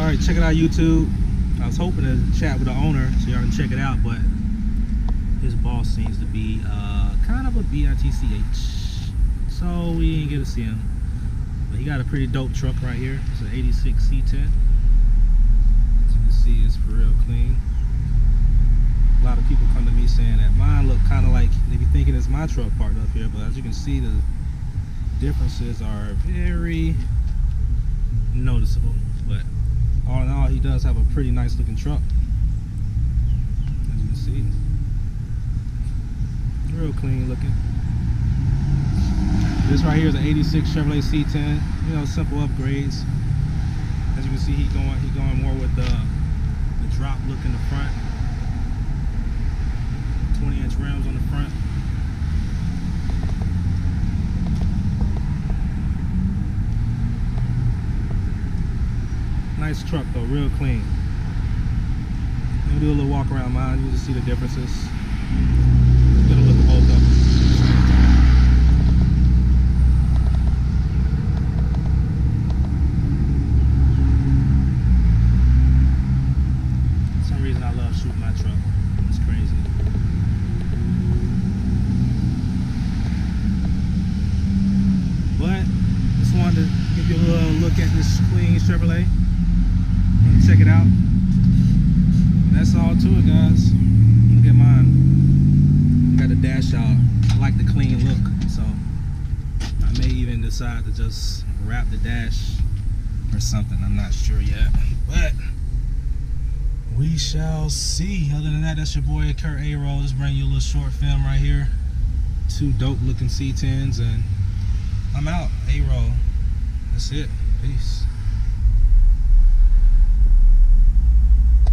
Alright, check it out, YouTube. I was hoping to chat with the owner so y'all can check it out, but his boss seems to be kind of a bitch, so we didn't get to see him. But he got a pretty dope truck right here. It's an 86 C10. As you can see, it's for real clean. A lot of people come to me saying that mine look kind of like, they be thinking it's my truck parked up here, but as you can see, the differences are very noticeable. But all in all, he does have a pretty nice looking truck, as you can see. Real clean looking. This right here is an 86 Chevrolet C10. You know, simple upgrades. As you can see, he going more with the drop look in the front. 20-inch rims on the front. Nice truck though, real clean. Let me do a little walk around mine. You just see the differences. Get a look at both of them. For some reason I love shooting my truck. It's crazy. But just wanted to give you a little look at this clean Chevrolet. Check it out. That's all to it, guys. Look at mine. Got the dash out. I like the clean look, so I may even decide to just wrap the dash or something. I'm not sure yet, but we shall see. Other than that, that's your boy Kurt A-Roll. Just bring you a little short film right here. Two dope looking C10s, and I'm out. A-Roll. That's it. Peace.